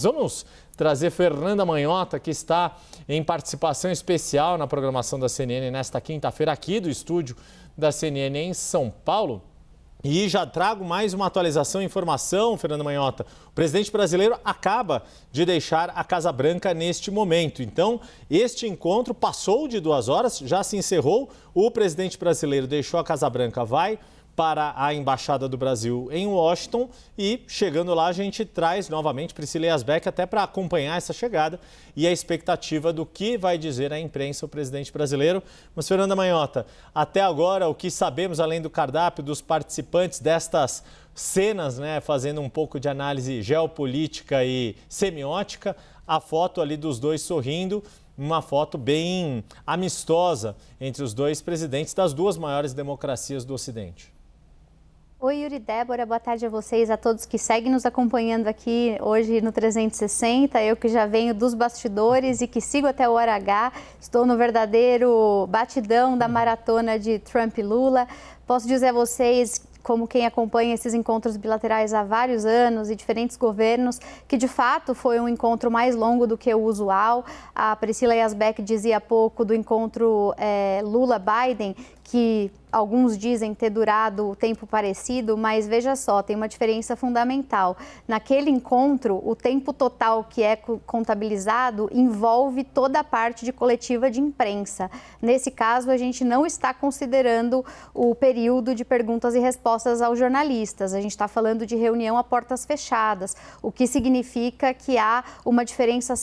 Vamos trazer Fernanda Manhota, que está em participação especial na programação da CNN nesta quinta-feira, aqui do estúdio da CNN em São Paulo. E já trago mais uma atualização e informação, Fernanda Manhota. O presidente brasileiro acaba de deixar a Casa Branca neste momento. Então, este encontro passou de 2 horas, já se encerrou. O presidente brasileiro deixou a Casa Branca, vai para a Embaixada do Brasil em Washington e, chegando lá, a gente traz novamente Priscila Yazbek até para acompanhar essa chegada e a expectativa do que vai dizer a imprensa o presidente brasileiro. Mas, Fernanda Manhota, até agora, o que sabemos, além do cardápio, dos participantes destas cenas, né, fazendo um pouco de análise geopolítica e semiótica, a foto ali dos dois sorrindo, uma foto bem amistosa entre os dois presidentes das duas maiores democracias do Ocidente. Oi, Yuri, Débora, boa tarde a vocês, a todos que seguem nos acompanhando aqui hoje no 360. Eu que já venho dos bastidores e que sigo até o hora H, estou no verdadeiro batidão da maratona de Trump e Lula. Posso dizer a vocês, como quem acompanha esses encontros bilaterais há vários anos e diferentes governos, que de fato foi um encontro mais longo do que o usual. A Priscila Yazbek dizia há pouco do encontro Lula-Biden, que alguns dizem ter durado tempo parecido, mas veja só, tem uma diferença fundamental. Naquele encontro, o tempo total que é contabilizado envolve toda a parte de coletiva de imprensa. Nesse caso, a gente não está considerando o período de perguntas e respostas aos jornalistas. A gente está falando de reunião a portas fechadas, o que significa que há uma diferença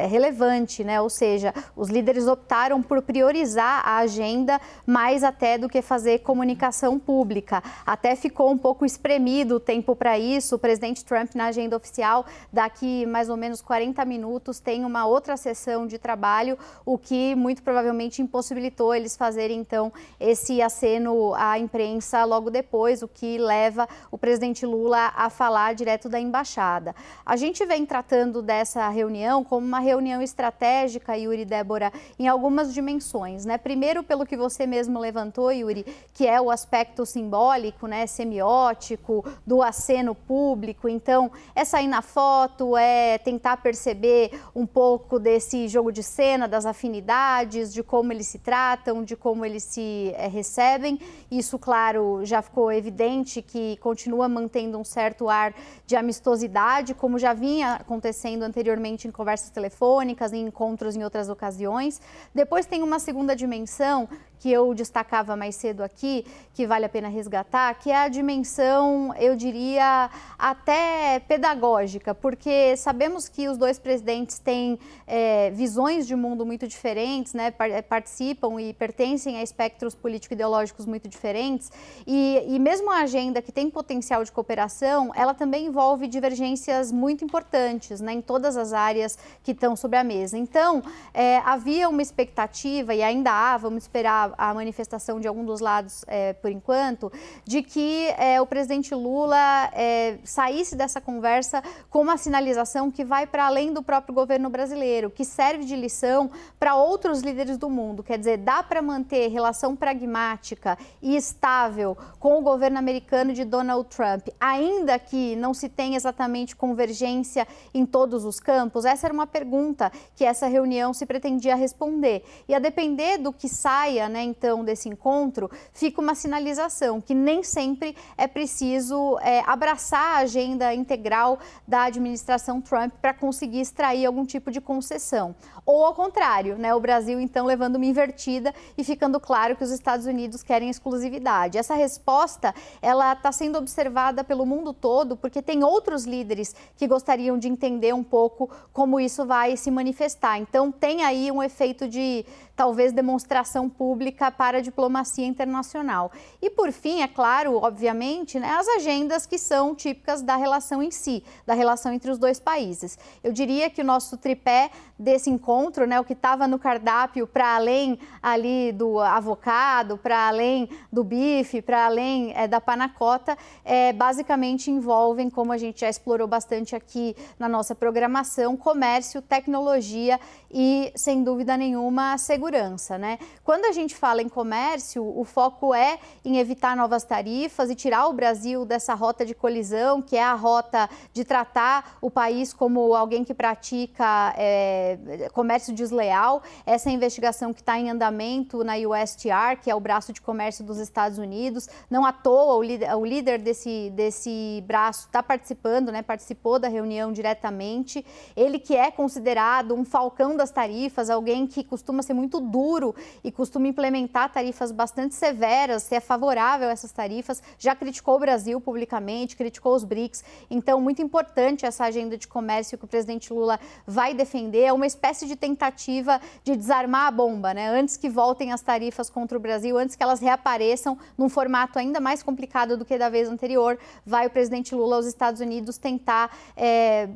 relevante, né? Ou seja, os líderes optaram por priorizar a agenda mais até do que fazer comunicação pública. Até ficou um pouco espremido o tempo para isso. O presidente Trump, na agenda oficial, daqui mais ou menos 40 minutos, tem uma outra sessão de trabalho, o que muito provavelmente impossibilitou eles fazerem, então, esse aceno à imprensa logo depois, o que leva o presidente Lula a falar direto da embaixada. A gente vem tratando dessa reunião como uma reunião estratégica, Yuri e Débora, em algumas dimensões, né? Primeiro, pelo que você mesmo levantou, Yuri, que é o aspecto simbólico, né, semiótico, do aceno público. Então, é sair na foto, é tentar perceber um pouco desse jogo de cena, das afinidades, de como eles se tratam, de como eles se recebem. Isso, claro, já ficou evidente que continua mantendo um certo ar de amistosidade, como já vinha acontecendo anteriormente em conversas telefônicas, em encontros em outras ocasiões. Depois tem uma segunda dimensão que eu destacava mais cedo aqui, que vale a pena resgatar, que é a dimensão, eu diria, até pedagógica, porque sabemos que os dois presidentes têm visões de mundo muito diferentes, né? Participam e pertencem a espectros político-ideológicos muito diferentes, e mesmo a agenda que tem potencial de cooperação, ela também envolve divergências muito importantes, né? Em todas as áreas que estão sobre a mesa. Então, havia uma expectativa, e ainda há, vamos esperar a manifestação de algum dos lados, por enquanto, de que o presidente Lula saísse dessa conversa com uma sinalização que vai para além do próprio governo brasileiro, que serve de lição para outros líderes do mundo. Quer dizer, dá para manter relação pragmática e estável com o governo americano de Donald Trump, ainda que não se tenha exatamente convergência em todos os campos? Essa era uma pergunta que essa reunião se pretendia responder. E a depender do que saia, né, então, desse encontro, fica uma sinalização que nem sempre é preciso abraçar a agenda integral da administração Trump para conseguir extrair algum tipo de concessão. Ou ao contrário, né, o Brasil, então, levando uma invertida e ficando claro que os Estados Unidos querem exclusividade. Essa resposta, ela está sendo observada pelo mundo todo, porque tem outros líderes que gostariam de entender um pouco como isso vai se manifestar. Então, tem aí um efeito de, talvez, demonstração pública para a diplomacia internacional. E, por fim, é claro, obviamente, né, as agendas que são típicas da relação em si, da relação entre os dois países. Eu diria que o nosso tripé desse encontro, né, o que estava no cardápio, para além ali do avocado, para além do bife, para além da panacota, basicamente envolvem, como a gente já explorou bastante aqui na nossa programação, comércio, tecnologia e, sem dúvida nenhuma, segurança, né? Quando a gente fala em comércio, o foco é em evitar novas tarifas e tirar o Brasil dessa rota de colisão, que é a rota de tratar o país como alguém que pratica comércio desleal. Essa investigação que está em andamento na USTR, que é o braço de comércio dos Estados Unidos. Não à toa, o líder desse braço está participando, né? Participou da reunião diretamente. Ele que é considerado um falcão das tarifas, alguém que costuma ser muito duro e costuma implementar tarifas bastante severas, ser favorável a essas tarifas, já criticou o Brasil publicamente, criticou os BRICS. Então, muito importante essa agenda de comércio que o presidente Lula vai defender. É uma espécie de tentativa de desarmar a bomba, né? Antes que voltem as tarifas contra o Brasil, antes que elas reapareçam num formato ainda mais complicado do que da vez anterior, vai o presidente Lula aos Estados Unidos tentar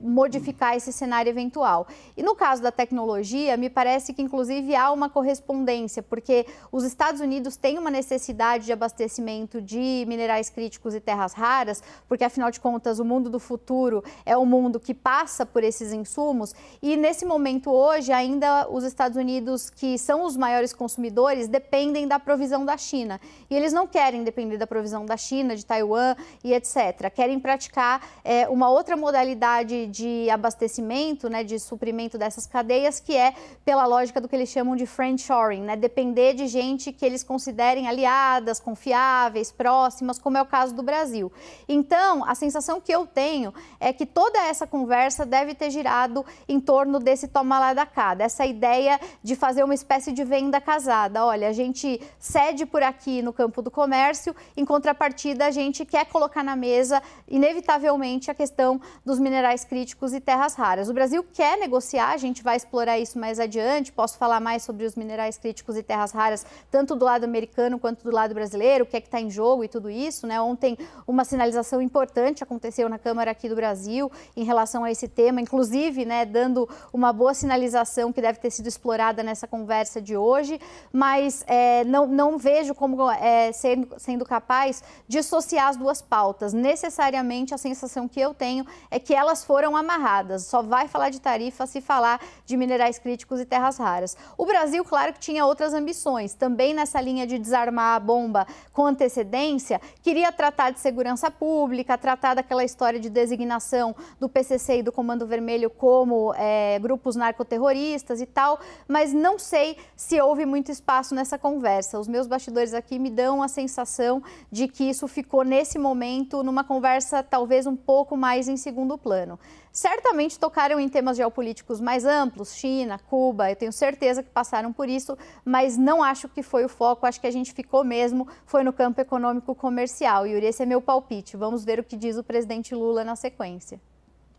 modificar esse cenário eventual. E no caso da tecnologia, me parece que inclusive há uma correspondência, porque os Estados Unidos têm uma necessidade de abastecimento de minerais críticos e terras raras, porque afinal de contas o mundo do futuro é o mundo que passa por esses insumos, e nesse momento hoje ainda os Estados Unidos, que são os maiores consumidores, dependem da provisão da China. E eles não querem depender da provisão da China, de Taiwan e etc. Querem praticar uma outra modalidade de abastecimento, né, de suprimento dessas cadeias, que é pela lógica do que eles chamam de friendshoring, né, depender de gente que eles considerem aliadas, confiáveis, próximas, como é o caso do Brasil. Então, a sensação que eu tenho é que toda essa conversa deve ter girado em torno desse toma lá da cá, dessa ideia de fazer uma espécie de venda casada. Olha, a gente cede por aqui no campo do comércio, em contrapartida a gente quer colocar na mesa, inevitavelmente, a questão dos minerais críticos e terras raras. O Brasil quer negociar, a gente vai explorar isso mais adiante, posso falar mais sobre os minerais críticos e terras raras, tanto do lado americano quanto do lado brasileiro, o que é que está em jogo e tudo isso, né? Ontem uma sinalização importante aconteceu na Câmara aqui do Brasil em relação a esse tema, inclusive, né, dando uma boa sinalização que deve ter sido explorada nessa conversa de hoje, mas não vejo como sendo capaz de associar as duas pautas. Necessariamente a sensação que eu tenho é que elas foram amarradas, só vai falar de tarifa se falar de minerais críticos e terras raras. O Brasil, claro que tinha outras ambições, também nessa linha de desarmar a bomba com antecedência, queria tratar de segurança pública, tratar daquela história de designação do PCC e do Comando Vermelho como grupos narcoterroristas e tal, mas não sei se houve muito espaço nessa conversa. Os meus bastidores aqui me dão a sensação de que isso ficou, nesse momento, numa conversa talvez um pouco mais em segundo plano. Certamente tocaram em temas geopolíticos mais amplos, China, Cuba, eu tenho certeza que passaram por isso, mas não acho que foi o foco, acho que a gente ficou mesmo, foi no campo econômico comercial. Yuri, esse é meu palpite, vamos ver o que diz o presidente Lula na sequência.